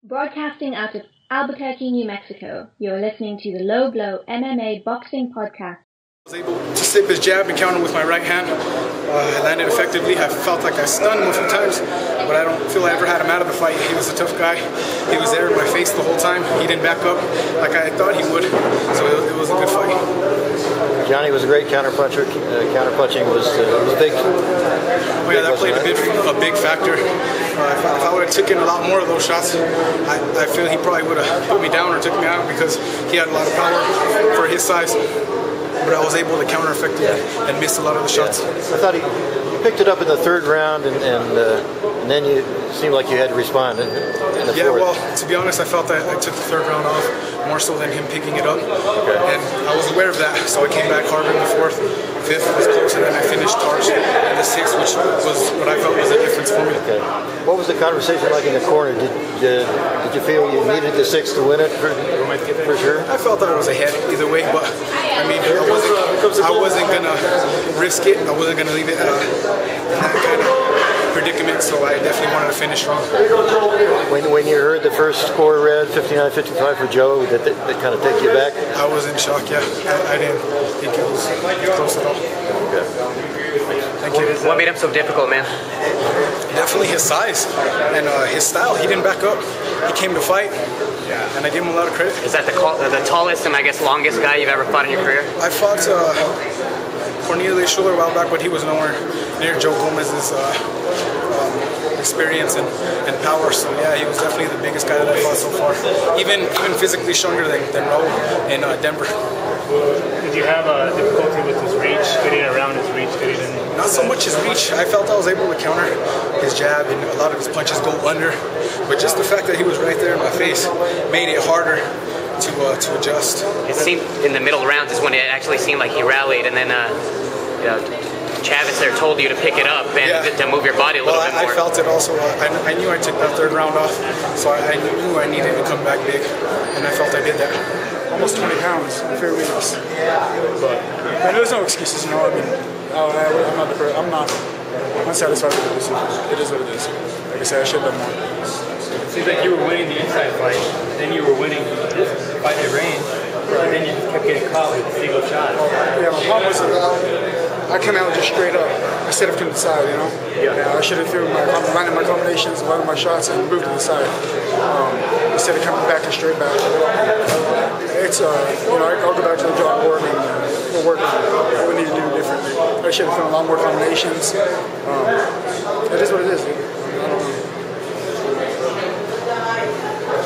Broadcasting out of Albuquerque, New Mexico, you're listening to the Low Blow MMA Boxing Podcast. I was able to slip his jab and counter with my right hand. I landed effectively. I felt like I stunned him a few times, but I don't feel I ever had him out of the fight. He was a tough guy. He was there in my face the whole time. He didn't back up like I thought he would, so it was a good fight. Johnny was a great counterpuncher. Counterpunching was big. Oh yeah, that played a big factor. If I would have taken a lot more of those shots, I feel he probably would have put me down or took me out because he had a lot of power for his size. But I was able to counter effectively and miss a lot of the shots. I thought he picked it up in the third round, and then you seemed like you had to respond in the fourth. Yeah, well, to be honest, I felt that I took the third round off more so than him picking it up. Okay. And I was aware of that, so I came back harder in the fourth. Fifth was close, and then I finished Torres in the sixth, which was what I felt was the difference for me. Okay. What was the conversation like in the corner? Did you feel you needed the sixth to win it for sure? I felt that I was ahead either way, but I mean, I wasn't gonna risk it. I wasn't gonna leave it in that kind of predicament, so I definitely wanted to finish strong. When you heard the first score read, 59-55 for Joe, did that kind of take you back? I was in shock, yeah. I didn't think it was close at all. Okay. Thank you. What made him so difficult, man? Definitely his size and his style. He didn't back up. He came to fight, and I give him a lot of credit. Is that the tallest and I guess longest guy you've ever fought in your career? I fought Cornelius Schuler a while back, but he was nowhere near Joe Gomez's experience and power. So yeah, he was definitely the biggest guy that I fought so far. Even physically stronger than Raul in Denver. Did you have difficulty with his reach, getting around his reach, getting in? Not so much his reach. I felt I was able to counter his jab, and a lot of his punches go under. But just the fact that he was right there in my face made it harder to adjust. It seemed in the middle rounds is when it actually seemed like he rallied, and then Chavez there told you to pick it up and to move your body a little bit more. I felt it also. I knew I took that third round off, so I knew I needed to come back big, and I felt I did that. Almost 20 pounds in 3 weeks. But there's no excuses, you know. I mean, I'm not unsatisfied with the decision. It is what it is. Like I said, I should have done more. It seems like you were winning the inside fight, then you were winning the fight at range, and then you just kept getting caught with single shots. Yeah, my problem was I come out just straight up instead of to the side, you know. Yeah, I should have threw landed my combinations, landed my shots, and moved to the side instead of coming back and straight back. It's I'll go back to the drawing board and we'll work on what we need to do differently. I should have thrown a lot more combinations. It is what it is.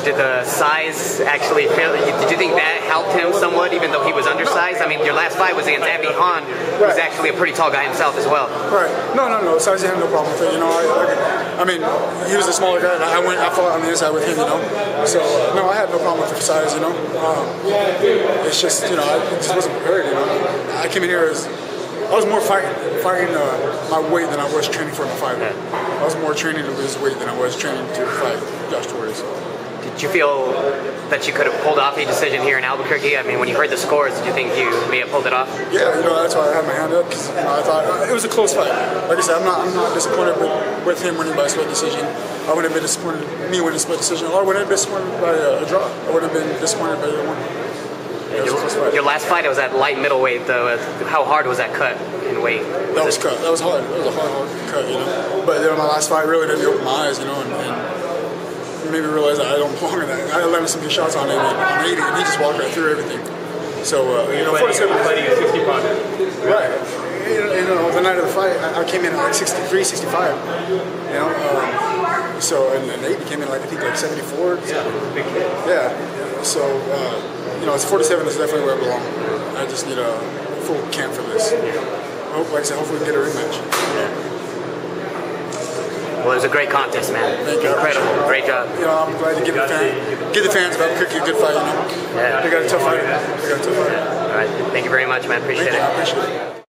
Did the size actually feel? Did you think that helped him somewhat, even though he was undersized? I mean, your last fight was against Abby Hahn, who's actually a pretty tall guy himself as well. Right. No. Size, I have no problem with it. You know, I mean, he was a smaller guy, and I fought on the inside with him. You know, so no, I had no problem with the size. You know, it's just I just wasn't prepared. You know, I came in here I was more fighting my weight than I was training for the fight. I was more training to lose weight than I was training to fight Josh Torres. Did you feel that you could have pulled off a decision here in Albuquerque? I mean, when you heard the scores, did you think you may have pulled it off? Yeah, that's why I had my hand up, because I thought it was a close fight. Like I said, I'm not disappointed with him winning by a split decision. I wouldn't have been disappointed me winning a split decision, or I wouldn't have been disappointed by a draw. I would have been disappointed by either one. Your last fight, it was at light middleweight, though. How hard was that cut in weight? That was cut. That was hard. That was a hard cut, you know. But my last fight really didn't open my eyes, you know, and made me realize that I don't belong in that. I landed some good shots on him on 80, and he just walked right through everything. So, 47. Fighting at 60 pounds. Right. The night of the fight, I came in at like 63, 65. You know, so and 80 came in like I think like 74. Yeah, big kid. Yeah. So, it's 47 is definitely where I belong. I just need a full camp for this. Like I said, hopefully we can get a rematch. Yeah. Well, it was a great contest, man. Thank you. Incredible. Great job. I'm glad to give the fans about Albuquerque a good fight. You know? Yeah. They got a tough fight. All right. Thank you very much, man. Appreciate it. I appreciate it.